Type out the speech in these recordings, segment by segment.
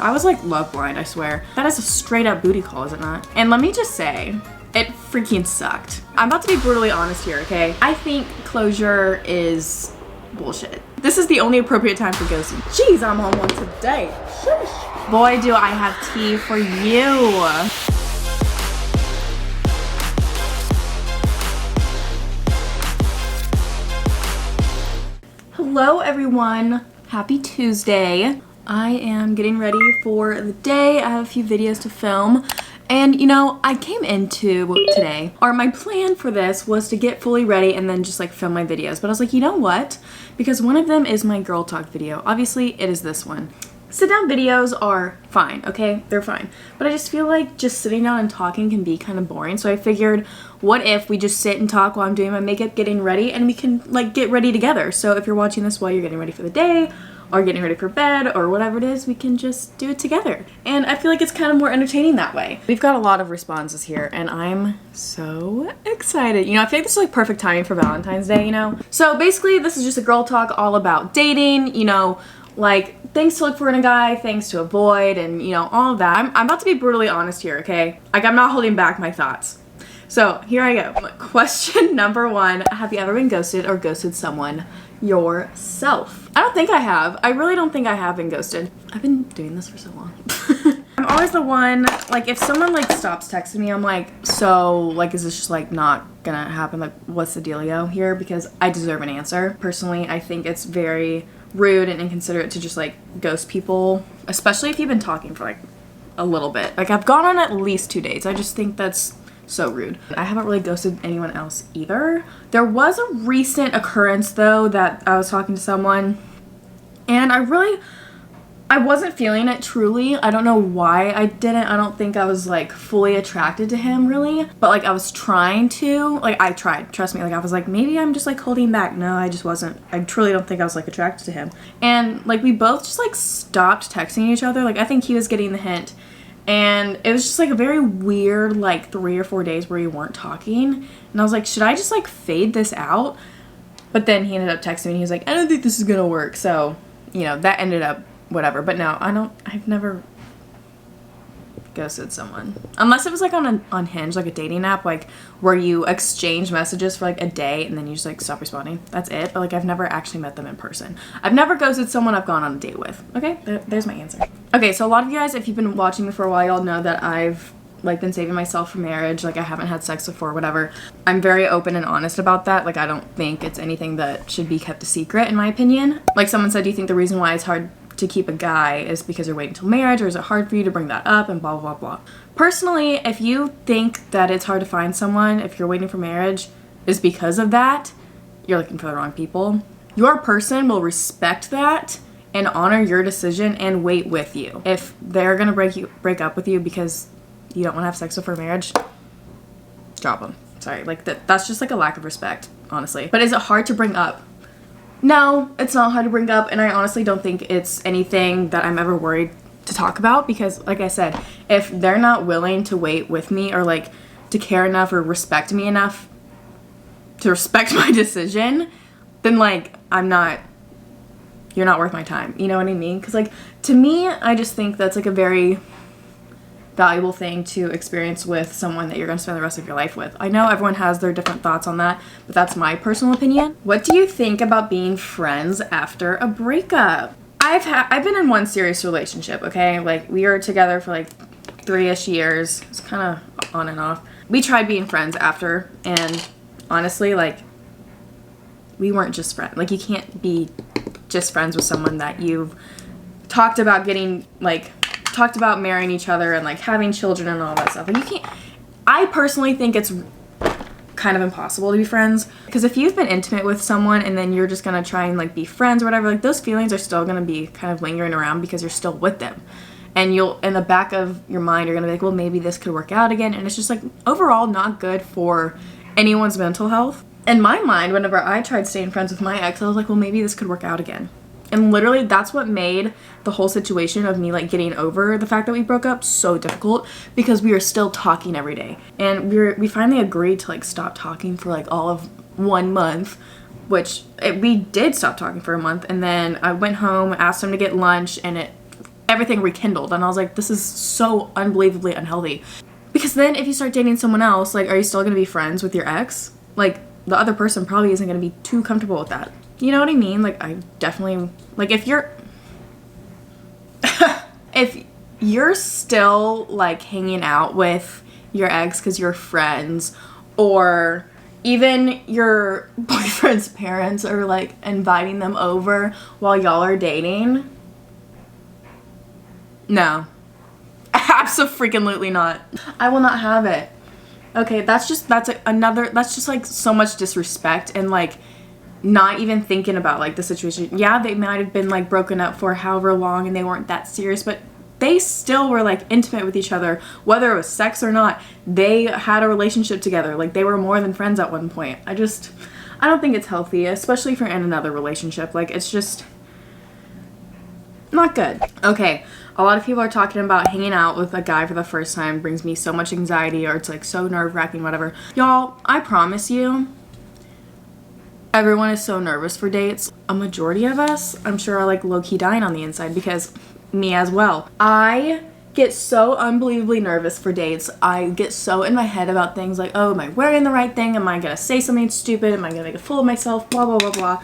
I was like love blind, I swear. That is a straight up booty call, is it not? And let me just say, it freaking sucked. I'm about to be brutally honest here, okay? I think closure is bullshit. This is the only appropriate time for ghosting. Jeez, I'm on one today. Shush. Boy, do I have tea for you. Hello everyone, happy Tuesday. I am getting ready for the day. I have a few videos to film. And you know, I came into today, or my plan for this was to get fully ready and then just like film my videos. But I was like, you know what? Because one of them is my girl talk video. Obviously, it is this one. Sit down videos are fine, okay? They're fine. But I just feel like just sitting down and talking can be kind of boring. So I figured, what if we just sit and talk while I'm doing my makeup, getting ready, and we can like get ready together. So if you're watching this while you're getting ready for the day, or getting ready for bed, or whatever it is, we can just do it together. And I feel like it's kind of more entertaining that way. We've got a lot of responses here, and I'm so excited. You know, I feel like this is like perfect timing for Valentine's Day, you know? So basically, this is just a girl talk all about dating, you know, like things to look for in a guy, things to avoid, and you know, all of that. I'm about to be brutally honest here, okay? Like, I'm not holding back my thoughts. So here I go. Question number one, have you ever been ghosted or ghosted someone yourself? I don't think I have. I really don't think I have been ghosted. I've been doing this for so long. I'm always the one, like if someone like stops texting me, I'm like, so like is this just like not gonna happen? Like what's the dealio here? Because I deserve an answer. Personally, I think it's very rude and inconsiderate to just like ghost people, especially if you've been talking for like a little bit. Like I've gone on at least 2 dates. I just think that's so rude. I haven't really ghosted anyone else either. There was a recent occurrence though that I was talking to someone and I wasn't feeling it truly. I don't know why I didn't. I don't think I was like fully attracted to him really, but like I was trying to. Like I tried, trust me. Like I was like, maybe I'm just like holding back. No, I just wasn't. I truly don't think I was like attracted to him. And like we both just like stopped texting each other. Like I think he was getting the hint. And it was just like a very weird like 3 or 4 days where we weren't talking. And I was like, should I just like fade this out? But then he ended up texting me and he was like, I don't think this is gonna work. So, you know, that ended up whatever. But no, I've never ghosted someone. Unless it was like on Hinge, like a dating app, like where you exchange messages for like a day and then you just like stop responding. That's it. But like I've never actually met them in person. I've never ghosted someone I've gone on a date with. Okay, there's my answer. Okay, so a lot of you guys, if you've been watching me for a while, y'all know that I've like been saving myself for marriage. Like I haven't had sex before, whatever. I'm very open and honest about that. Like I don't think it's anything that should be kept a secret in my opinion. Like someone said, do you think the reason why it's hard to keep a guy is because you're waiting until marriage, or is it hard for you to bring that up and blah blah blah. Personally, if you think that it's hard to find someone if you're waiting for marriage is because of that, you're looking for the wrong people. Your person will respect that and honor your decision and wait with you. If they're gonna break up with you because you don't want to have sex before marriage, drop them. Sorry, like that's just like a lack of respect, honestly. But is it hard to bring up? No, it's not hard to bring up, and I honestly don't think it's anything that I'm ever worried to talk about because, like I said, if they're not willing to wait with me or, like, to care enough or respect me enough to respect my decision, then, like, you're not worth my time. You know what I mean? Because, like, to me, I just think that's, like, a very valuable thing to experience with someone that you're going to spend the rest of your life with. I know everyone has their different thoughts on that, but that's my personal opinion. What do you think about being friends after a breakup? I've been in one serious relationship, okay? Like we were together for like 3-ish years. It's kind of on and off. We tried being friends after, and honestly, like we weren't just friends. Like you can't be just friends with someone that you've talked about marrying each other and like having children and all that stuff. Like you can't. I personally think it's kind of impossible to be friends because if you've been intimate with someone and then you're just gonna try and like be friends or whatever, like those feelings are still gonna be kind of lingering around because you're still with them, and you'll in the back of your mind you're gonna be like, well, maybe this could work out again, and it's just like overall not good for anyone's mental health. In my mind, whenever I tried staying friends with my ex, I was like, well, maybe this could work out again. And literally that's what made the whole situation of me like getting over the fact that we broke up so difficult because we were still talking every day. And we finally agreed to like stop talking for like all of 1 month, we did stop talking for a month. And then I went home, asked him to get lunch, and it everything rekindled. And I was like, this is so unbelievably unhealthy. Because then if you start dating someone else, like, are you still gonna be friends with your ex? Like, the other person probably isn't gonna be too comfortable with that. You know what I mean? Like, I definitely, like, if you're if you're still like hanging out with your ex because you're friends, or even your boyfriend's parents are like inviting them over while y'all are dating, no, absolutely not. I will not have it. Okay, that's just like so much disrespect, and like not even thinking about like the situation. Yeah, they might have been like broken up for however long and they weren't that serious, but they still were like intimate with each other, whether it was sex or not. They had a relationship together. Like, they were more than friends at one point. I don't think it's healthy, especially if you're in another relationship. Like, it's just not good. Okay, a lot of people are talking about hanging out with a guy for the first time brings me so much anxiety, or it's like so nerve-wracking, whatever. Y'all, I promise you, everyone is so nervous for dates. A majority of us, I'm sure, are like low-key dying on the inside, because me as well. I get so unbelievably nervous for dates. I get so in my head about things like, oh, am I wearing the right thing? Am I gonna say something stupid? Am I gonna make a fool of myself? Blah, blah, blah, blah.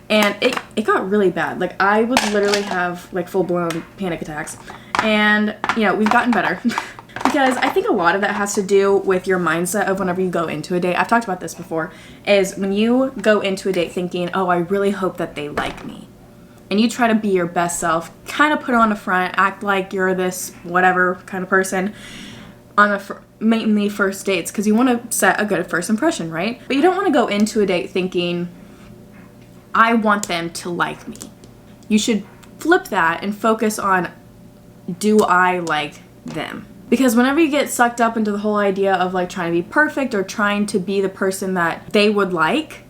And it got really bad. Like, I would literally have like full-blown panic attacks. And, you know, we've gotten better. Because I think a lot of that has to do with your mindset of whenever you go into a date. I've talked about this before, is when you go into a date thinking, oh, I really hope that they like me. And you try to be your best self, kind of put on a front, act like you're this whatever kind of person on mainly first dates, because you want to set a good first impression, right? But you don't want to go into a date thinking, I want them to like me. You should flip that and focus on, do I like them? Because whenever you get sucked up into the whole idea of like trying to be perfect or trying to be the person that they would like,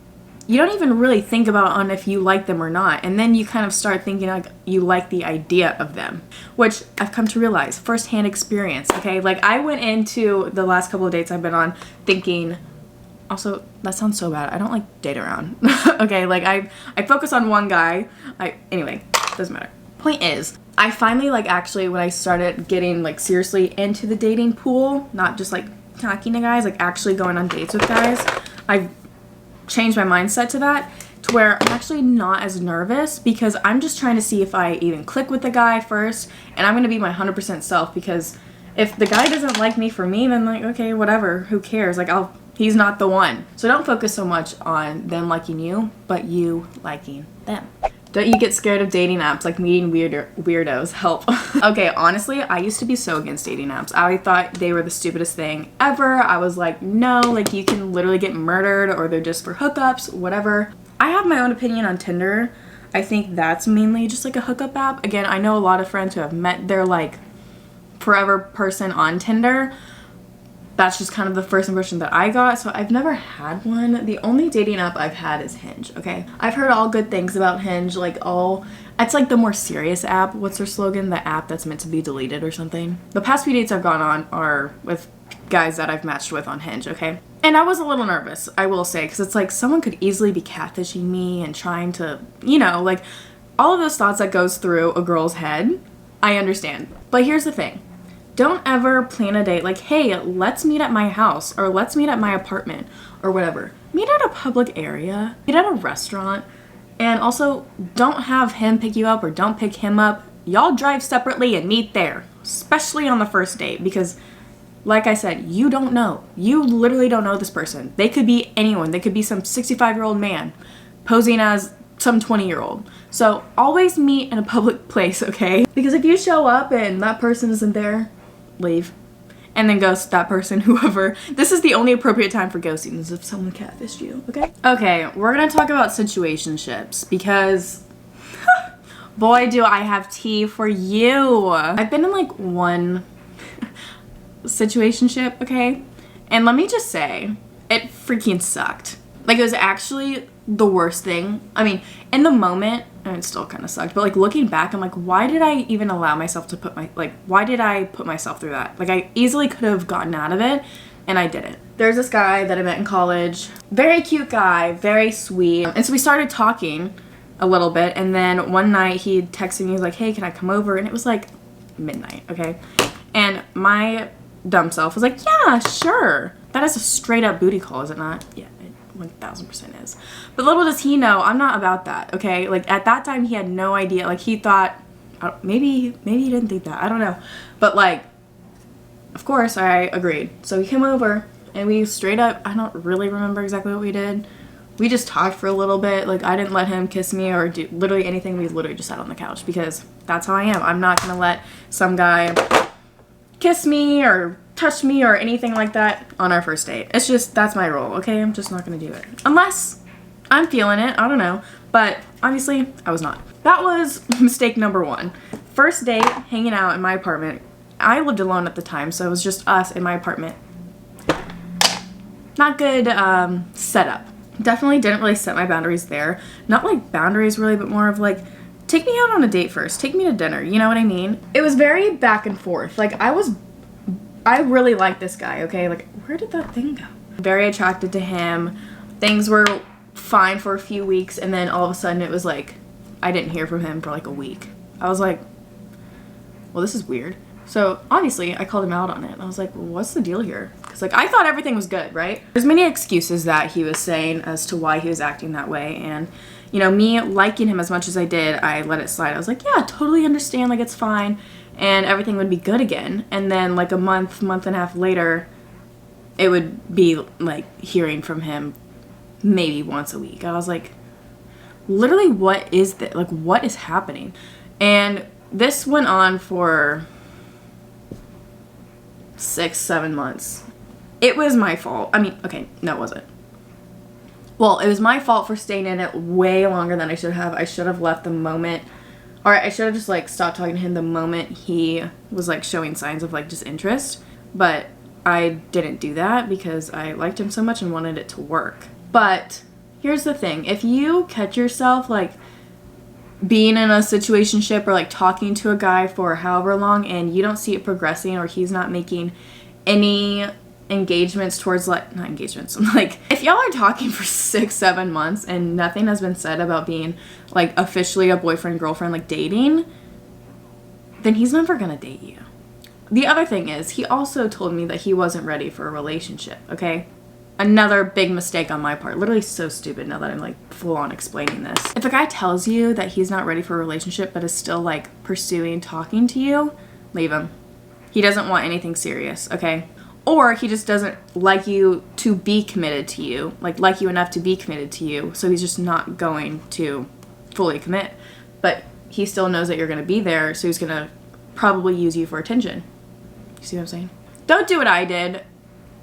you don't even really think about on if you like them or not. And then you kind of start thinking like you like the idea of them, which I've come to realize, firsthand experience, okay? Like, I went into the last couple of dates I've been on thinking, also, that sounds so bad, I don't like date around. Okay, like I focus on one guy. Anyway, doesn't matter. Point is, I finally like actually, when I started getting like seriously into the dating pool, not just like talking to guys, like actually going on dates with guys, I've changed my mindset to that, to where I'm actually not as nervous, because I'm just trying to see if I even click with the guy first, and I'm going to be my 100% self, because if the guy doesn't like me for me, then like, okay, whatever, who cares? Like, he's not the one. So don't focus so much on them liking you, but you liking them. Don't you get scared of dating apps, like meeting weirdos? Help. Okay, honestly, I used to be so against dating apps. I thought they were the stupidest thing ever. I was like, no, like you can literally get murdered, or they're just for hookups, whatever. I have my own opinion on Tinder. I think that's mainly just like a hookup app. Again, I know a lot of friends who have met their like forever person on Tinder. That's just kind of the first impression that I got, so I've never had one. The only dating app I've had is Hinge, okay? I've heard all good things about Hinge, like it's like the more serious app. What's their slogan? The app that's meant to be deleted or something. The past few dates I've gone on are with guys that I've matched with on Hinge, okay? And I was a little nervous, I will say, because it's like someone could easily be catfishing me and trying to, you know, like all of those thoughts that goes through a girl's head, I understand. But here's the thing. Don't ever plan a date like, hey, let's meet at my house, or let's meet at my apartment, or whatever. Meet at a public area, meet at a restaurant, and also don't have him pick you up or don't pick him up. Y'all drive separately and meet there, especially on the first date, because like I said, you don't know. You literally don't know this person. They could be anyone. They could be some 65-year-old man posing as some 20-year-old. So always meet in a public place, okay? Because if you show up and that person isn't there, leave. And then ghost that person, whoever. This is the only appropriate time for ghosting, is if someone catfished you, okay? Okay, we're gonna talk about situationships, because boy do I have tea for you. I've been in like one situationship, okay? And let me just say, it freaking sucked. Like, it was actually the worst thing. I mean, in the moment, and it still kind of sucked, but like looking back, I'm like, why did I even allow myself to why did I put myself through that? Like, I easily could have gotten out of it, and I didn't. There's this guy that I met in college, very cute guy, very sweet, and so we started talking a little bit, and then one night he texted me, he was like, hey, can I come over? And it was like midnight, okay? And my dumb self was like, yeah, sure. That is a straight up booty call, is it not? Yeah, it 1000% is. But little does he know, I'm not about that, okay? Like, at that time, he had no idea. Like, he thought, maybe he didn't think that. I don't know. But, like, of course, I agreed. So we came over, and we straight up, I don't really remember exactly what we did. We just talked for a little bit. Like, I didn't let him kiss me or do literally anything. We literally just sat on the couch because that's how I am. I'm not gonna let some guy kiss me or touch me or anything like that on our first date. It's just, that's my rule, okay? I'm just not gonna do it. Unless I'm feeling it, I don't know. But obviously, I was not. That was mistake number one. First date, hanging out in my apartment. I lived alone at the time, so it was just us in my apartment. Not good setup. Definitely didn't really set my boundaries there. Not like boundaries really, but more of like, take me out on a date first. Take me to dinner. You know what I mean? It was very back and forth. Like, I really liked this guy, okay? Like, where did that thing go? Very attracted to him. Things were fine for a few weeks, and then all of a sudden it was like, I didn't hear from him for like a week. I was like, well, this is weird. So obviously I called him out on it. I was like, well, what's the deal here? Because like, I thought everything was good, right? There's many excuses that he was saying as to why he was acting that way. And, you know, me liking him as much as I did, I let it slide. I was like, yeah, totally understand. Like, it's fine. And everything would be good again. And then like a month and a half later, it would be like hearing from him maybe once a week. I was like, literally, what is this? Like, what is happening? And this went on for 6-7 months. It was my fault. I mean, okay, no, it wasn't. Well, it was my fault for staying in it way longer than I should have. I should have left the moment, or I should have just like stopped talking to him the moment he was like showing signs of like just interest. But I didn't do that because I liked him so much and wanted it to work. But here's the thing. If you catch yourself like being in a situationship or like talking to a guy for however long and you don't see it progressing, or he's not making any engagements towards like, not engagements, like if y'all are talking for 6-7 months and nothing has been said about being like officially a boyfriend girlfriend, like dating, then he's never gonna date you. The other thing is, he also told me that he wasn't ready for a relationship, okay? Another big mistake on my part. Literally so stupid now that I'm like full on explaining this. If a guy tells you that he's not ready for a relationship but is still like pursuing talking to you, leave him. He doesn't want anything serious, okay? Or he just doesn't like you to be committed to you, like you enough to be committed to you, so he's just not going to fully commit. But he still knows that you're gonna be there, so he's gonna probably use you for attention. You see what I'm saying? Don't do what I did.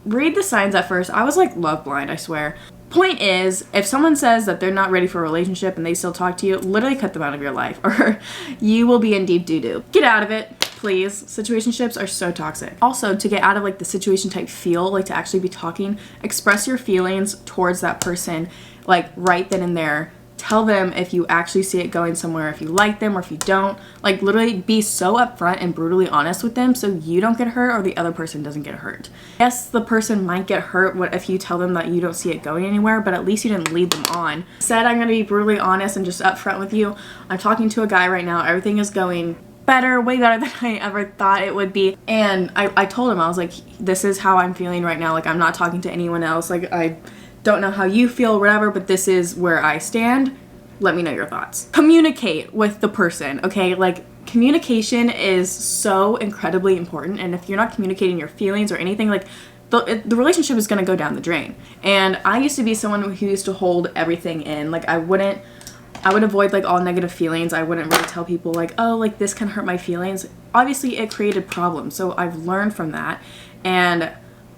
Read the signs at first. I was like love blind, I swear. Point is, if someone says that they're not ready for a relationship and they still talk to you, literally cut them out of your life, or you will be in deep doo-doo. Get out of it, please. Situationships are so toxic. Also, to get out of like the situation type feel, like to actually be talking, express your feelings towards that person, like right then and there. Tell them if you actually see it going somewhere, if you like them or if you don't. Like, literally be so upfront and brutally honest with them so you don't get hurt or the other person doesn't get hurt. Yes, the person might get hurt if you tell them that you don't see it going anywhere, but at least you didn't lead them on. Said I'm going to be brutally honest and just upfront with you. I'm talking to a guy right now. Everything is going better, way better than I ever thought it would be. And I told him, I was like, this is how I'm feeling right now. Like, I'm not talking to anyone else. Like, I don't know how you feel, whatever, but this is where I stand. Let me know your thoughts. Communicate with the person, okay? Like, communication is so incredibly important, and if you're not communicating your feelings or anything, like, the relationship is gonna go down the drain. And I used to be someone who used to hold everything in. Like, I would avoid like all negative feelings. I wouldn't really tell people like, oh, like this can hurt my feelings. Obviously, it created problems, so I've learned from that, and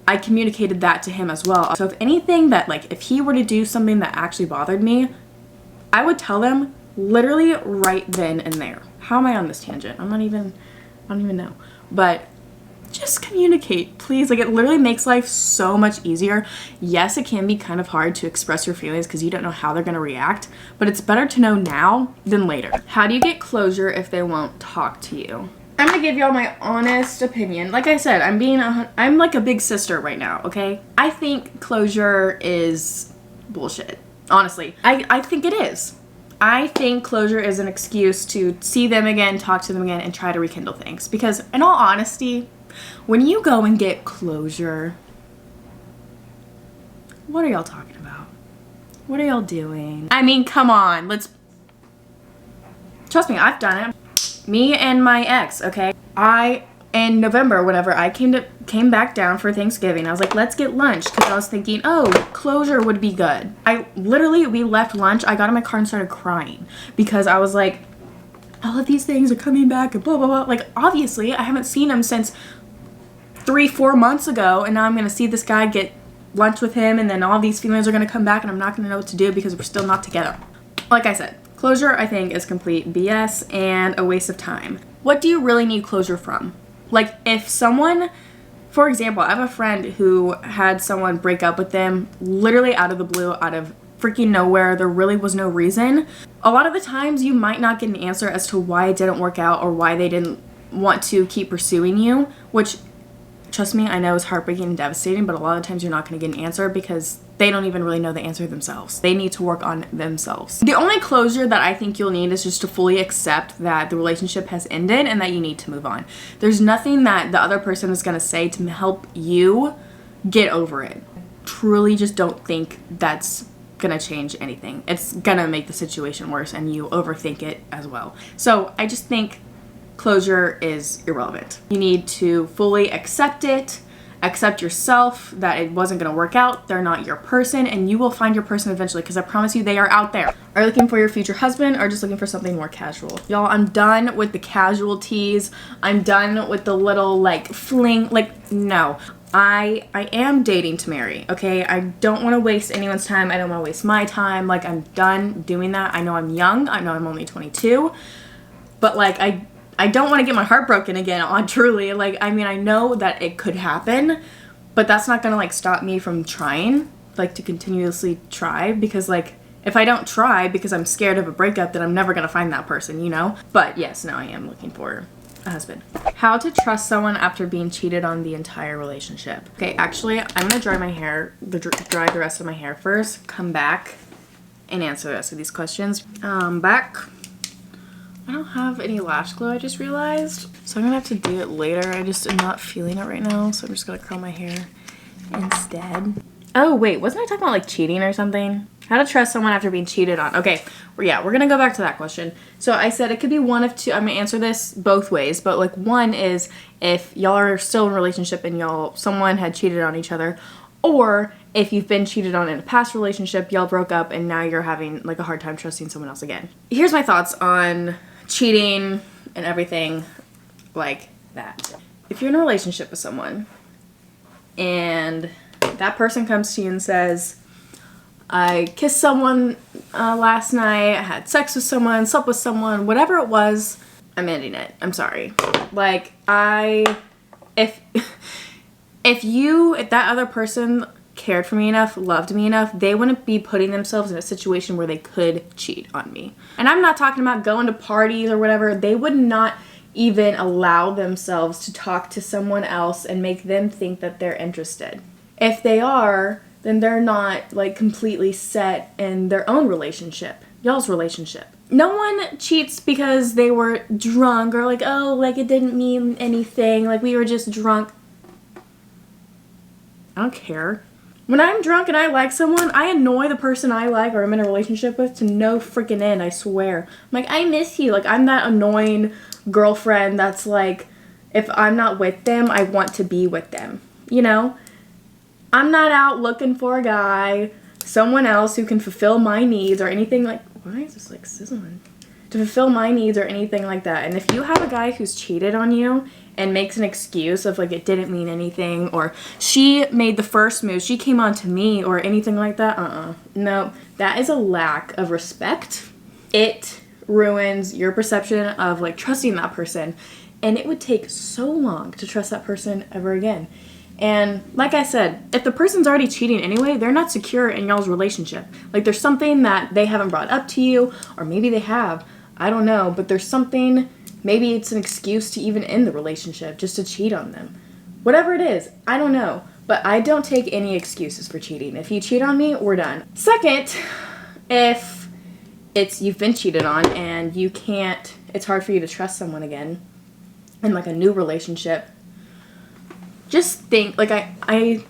I communicated that to him as well. So if anything that, like, if he were to do something that actually bothered me, I would tell them literally right then and there. How am I on this tangent? I don't even know. But just communicate, please. Like, it literally makes life so much easier. Yes, it can be kind of hard to express your feelings because you don't know how they're gonna react, but it's better to know now than later. How do you get closure if they won't talk to you? I'm gonna give y'all my honest opinion. Like I said, I'm like a big sister right now, okay? I think closure is bullshit. Honestly, I think it is. I think closure is an excuse to see them again, talk to them again, and try to rekindle things. Because in all honesty, when you go and get closure, what are y'all talking about? What are y'all doing? I mean, come on, trust me, I've done it. Me and my ex, okay? In November, whenever I came back down for Thanksgiving, I was like, let's get lunch, because I was thinking, oh, closure would be good. We left lunch, I got in my car and started crying, because I was like, all of these things are coming back, and blah, blah, blah. Like, obviously, I haven't seen him since 3-4 months ago, and now I'm gonna see this guy, get lunch with him, and then all these feelings are gonna come back, and I'm not gonna know what to do because we're still not together. Like I said, closure, I think, is complete BS and a waste of time. What do you really need closure from? Like, if someone, for example, I have a friend who had someone break up with them literally out of the blue, out of freaking nowhere. There really was no reason. A lot of the times you might not get an answer as to why it didn't work out or why they didn't want to keep pursuing you, which, trust me, I know is heartbreaking and devastating, but a lot of times you're not going to get an answer because they don't even really know the answer themselves. They need to work on themselves. The only closure that I think you'll need is just to fully accept that the relationship has ended and that you need to move on. There's nothing that the other person is going to say to help you get over it. Truly just don't think that's going to change anything. It's going to make the situation worse and you overthink it as well. So I just think closure is irrelevant. You need to fully accept it, accept yourself that it wasn't going to work out, they're not your person, and you will find your person eventually, because I promise you they are out there. Are you looking for your future husband or just looking for something more casual? Y'all, I'm done with the casualties. I'm done with the little like fling, like no. I am dating to marry, okay? I don't want to waste anyone's time. I don't want to waste my time. Like, I'm done doing that. I know I'm young. I know I'm only 22, but like I don't want to get my heart broken again, truly. Like, I mean, I know that it could happen, but that's not gonna, like, stop me from trying, like, to continuously try, because, like, if I don't try because I'm scared of a breakup, then I'm never gonna find that person, you know? But, yes, no, I am looking for a husband. How to trust someone after being cheated on the entire relationship. Okay, actually, I'm gonna dry my hair, dry the rest of my hair first, come back, and answer the rest of these questions. Back. I don't have any lash glue, I just realized. So I'm gonna have to do it later. I just am not feeling it right now, so I'm just gonna curl my hair instead. Oh wait, wasn't I talking about like cheating or something? How to trust someone after being cheated on. Okay, yeah, we're gonna go back to that question. So I said it could be one of two. I'm gonna answer this both ways, but like one is if y'all are still in a relationship and someone had cheated on each other, or if you've been cheated on in a past relationship, y'all broke up and now you're having like a hard time trusting someone else again. Here's my thoughts on cheating and everything like that. If you're in a relationship with someone and that person comes to you and says, I kissed someone last night, I had sex with someone, slept with someone, whatever it was, I'm ending it. I'm sorry. Like, if that other person cared for me enough, loved me enough, they wouldn't be putting themselves in a situation where they could cheat on me. And I'm not talking about going to parties or whatever. They would not even allow themselves to talk to someone else and make them think that they're interested. If they are, then they're not like completely set in their own relationship, y'all's relationship. No one cheats because they were drunk or like, oh, like it didn't mean anything, like we were just drunk. I don't care. When I'm drunk and I like someone, I annoy the person I like or I'm in a relationship with to no freaking end, I swear. I'm like, I miss you. Like, I'm that annoying girlfriend that's like, if I'm not with them, I want to be with them. You know? I'm not out looking for a guy, someone else who can fulfill my needs or anything like, why is this like sizzling? To fulfill my needs or anything like that. And if you have a guy who's cheated on you and makes an excuse of like it didn't mean anything or she made the first move, she came on to me or anything like that, no, that is a lack of respect. It ruins your perception of like trusting that person, and it would take so long to trust that person ever again. And like I said, if the person's already cheating anyway, they're not secure in y'all's relationship. Like there's something that they haven't brought up to you, or maybe they have, I don't know, but there's something, maybe it's an excuse to even end the relationship, just to cheat on them. Whatever it is, I don't know, but I don't take any excuses for cheating. If you cheat on me, we're done. Second, if you've been cheated on and you can't, it's hard for you to trust someone again in like a new relationship. Just think, like, I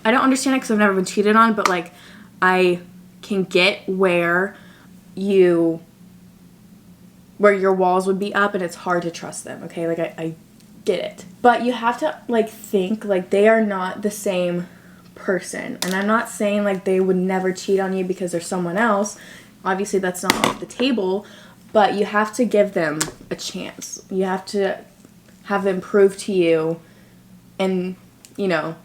don't understand it because I've never been cheated on, but like I can get where your walls would be up and it's hard to trust them, okay? Like I get it. But you have to like think like they are not the same person. And I'm not saying like they would never cheat on you because there's someone else. Obviously that's not off the table, but you have to give them a chance. You have to have them prove to you and, you know,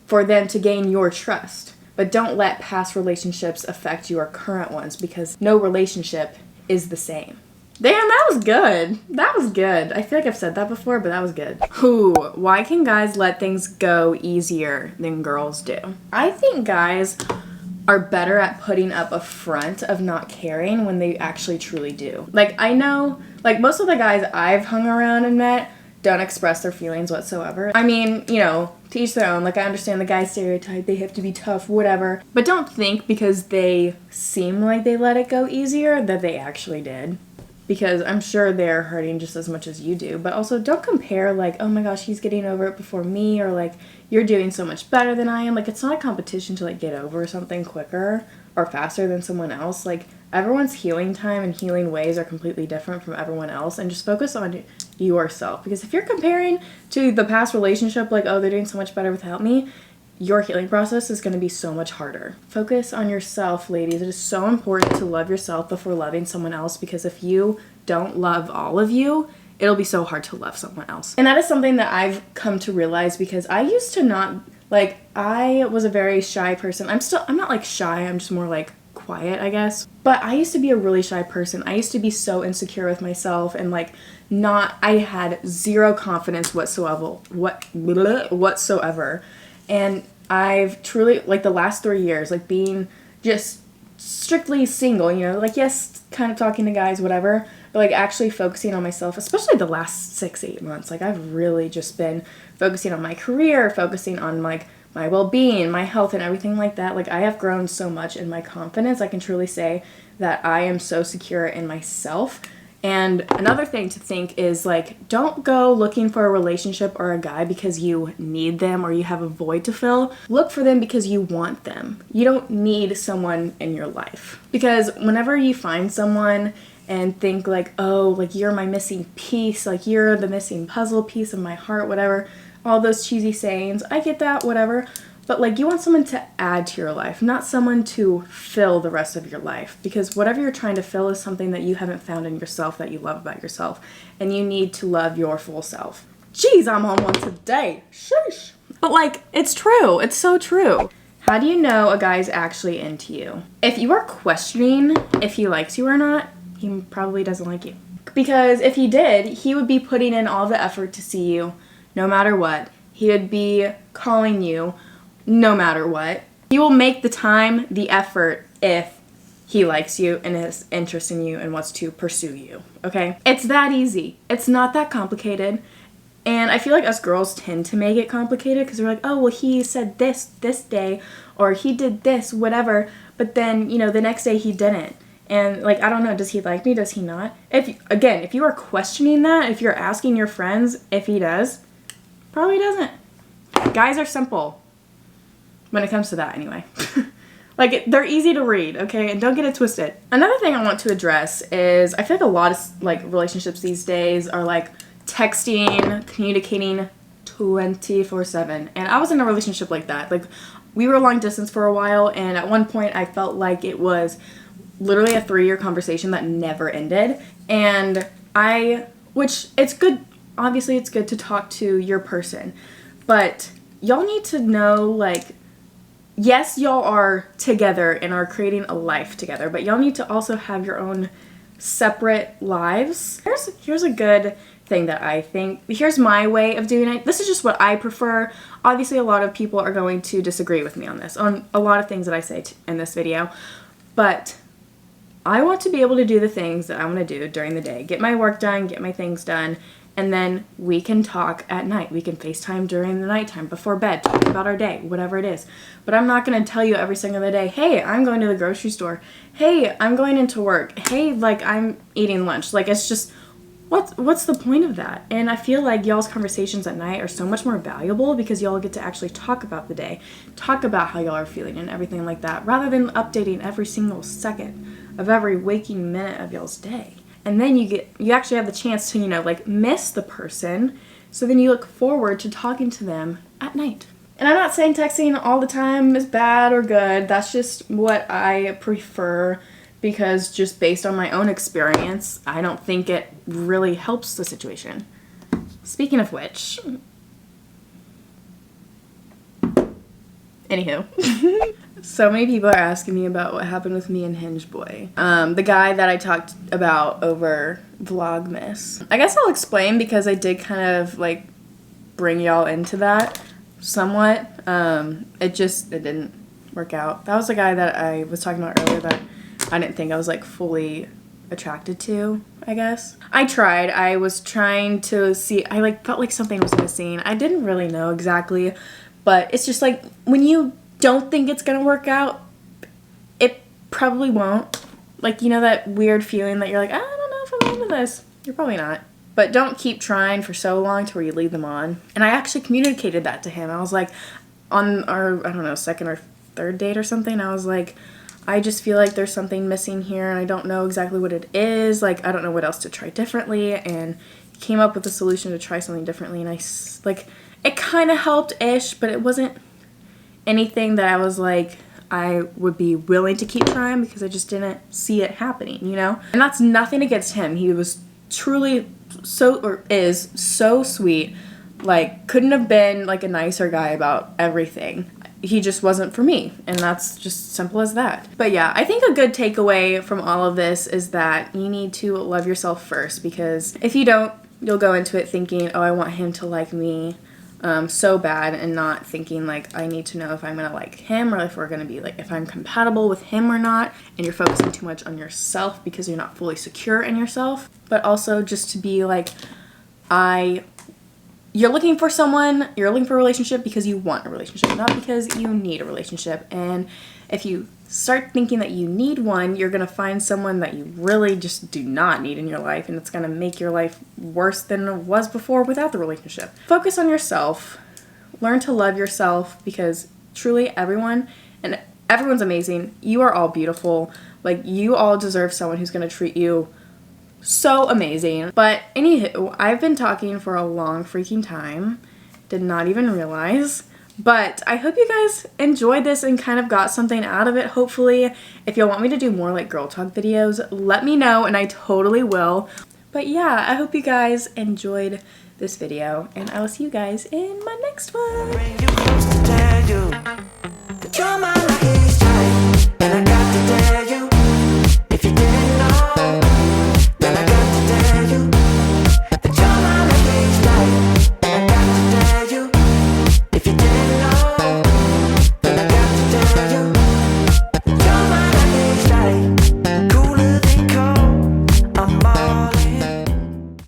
for them to gain your trust. But don't let past relationships affect your current ones because no relationship is the same. Damn, that was good. That was good. I feel like I've said that before, but that was good. Ooh, why can guys let things go easier than girls do? I think guys are better at putting up a front of not caring when they actually truly do. Like, I know, like, most of the guys I've hung around and met don't express their feelings whatsoever. I mean, you know, to each their own. Like, I understand the guy stereotype, they have to be tough, whatever. But don't think because they seem like they let it go easier that they actually did. Because I'm sure they're hurting just as much as you do. But also don't compare like, oh my gosh, he's getting over it before me, or like, you're doing so much better than I am. Like, it's not a competition to like get over something quicker or faster than someone else. Like, everyone's healing time and healing ways are completely different from everyone else, and just focus on yourself. Because if you're comparing to the past relationship, like, oh, they're doing so much better without me, your healing process is going to be so much harder. Focus on yourself, ladies. It is so important to love yourself before loving someone else, because if you don't love all of you, it'll be so hard to love someone else. And that is something that I've come to realize, because I used to not, like, I was a very shy person. I'm not like shy, I'm just more like quiet, I guess. But I used to be a really shy person. I used to be so insecure with myself and like I had zero confidence whatsoever. And I've truly, like, the last 3 years, like, being just strictly single, you know, like, yes, kind of talking to guys, whatever, but like actually focusing on myself, especially the last 6-8 months. Like, I've really just been focusing on my career, focusing on like my well-being, my health, and everything like that. Like, I have grown so much in my confidence. I can truly say that I am so secure in myself. And another thing to think is, like, don't go looking for a relationship or a guy because you need them or you have a void to fill. Look for them because you want them. You don't need someone in your life. Because whenever you find someone and think like, oh, like, you're my missing piece, like, you're the missing puzzle piece of my heart, whatever, all those cheesy sayings, I get that, whatever. But, like, you want someone to add to your life, not someone to fill the rest of your life. Because whatever you're trying to fill is something that you haven't found in yourself that you love about yourself. And you need to love your full self. Jeez, I'm on one today. Sheesh. But, like, it's true. It's so true. How do you know a guy's actually into you? If you are questioning if he likes you or not, he probably doesn't like you. Because if he did, he would be putting in all the effort to see you no matter what. He would be calling you no matter what. He will make the time, the effort, if he likes you and has interest in you and wants to pursue you, okay? It's that easy. It's not that complicated. And I feel like us girls tend to make it complicated because we're like, oh, well, he said this day, or he did this, whatever, but then, you know, the next day he didn't. And, like, I don't know, does he like me? Does he not? If you are questioning that, if you're asking your friends if he does, probably doesn't. Guys are simple. When it comes to that, anyway. Like, they're easy to read, okay? And don't get it twisted. Another thing I want to address is I feel like a lot of, like, relationships these days are, like, texting, communicating 24/7. And I was in a relationship like that. Like, we were long distance for a while, and at one point I felt like it was literally a 3-year conversation that never ended. And which it's good, obviously it's good to talk to your person, but y'all need to know, like, yes, y'all are together and are creating a life together, but y'all need to also have your own separate lives. Here's a good thing that I think. Here's my way of doing it. This is just what I prefer. Obviously, a lot of people are going to disagree with me on this, on a lot of things that I say in this video, but I want to be able to do the things that I want to do during the day. Get my work done, get my things done, and then we can talk at night. We can FaceTime during the nighttime, before bed, talk about our day, whatever it is. But I'm not gonna tell you every single day, hey, I'm going to the grocery store. Hey, I'm going into work. Hey, like, I'm eating lunch. Like, it's just, what's the point of that? And I feel like y'all's conversations at night are so much more valuable because y'all get to actually talk about the day, talk about how y'all are feeling and everything like that, rather than updating every single second of every waking minute of y'all's day. And then you actually have the chance to, you know, like, miss the person, so then you look forward to talking to them at night. And I'm not saying texting all the time is bad or good. That's just what I prefer, because just based on my own experience, I don't think it really helps the situation. Speaking of which, anywho, so many people are asking me about what happened with me and Hingeboy, the guy that I talked about over Vlogmas. I guess I'll explain, because I did kind of like bring y'all into that somewhat. It didn't work out. That was the guy that I was talking about earlier that I didn't think I was like fully attracted to, I guess. I tried. I was trying to see, I like felt like something was missing. I didn't really know exactly, but it's just like when you don't think it's gonna work out, it probably won't. Like, you know that weird feeling that you're like, I don't know if I'm into this. You're probably not. But don't keep trying for so long to where you lead them on. And I actually communicated that to him. I was like, on our, I don't know, second or third date or something, I was like, I just feel like there's something missing here and I don't know exactly what it is. Like, I don't know what else to try differently. And he came up with a solution to try something differently. And it kind of helped-ish, but it wasn't anything that I was like, I would be willing to keep trying, because I just didn't see it happening, you know? And that's nothing against him. He was truly is so sweet. Like, couldn't have been like a nicer guy about everything. He just wasn't for me, and that's just simple as that. But yeah, I think a good takeaway from all of this is that you need to love yourself first, because if you don't, you'll go into it thinking, oh, I want him to like me so bad, and not thinking like, I need to know if I'm gonna like him, or if we're gonna be like, if I'm compatible with him or not. And you're focusing too much on yourself because you're not fully secure in yourself. But also just to be like, you're looking for someone, you're looking for a relationship because you want a relationship, not because you need a relationship. And if you start thinking that you need one, you're going to find someone that you really just do not need in your life, and it's going to make your life worse than it was before without the relationship. Focus on yourself. Learn to love yourself, because truly everyone's amazing. You are all beautiful. Like, you all deserve someone who's going to treat you so amazing. But anywho, I've been talking for a long freaking time. Did not even realize. But I hope you guys enjoyed this and kind of got something out of it, hopefully. If you want me to do more like girl talk videos, let me know, and I totally will. But yeah, I hope you guys enjoyed this video, and I will see you guys in my next one.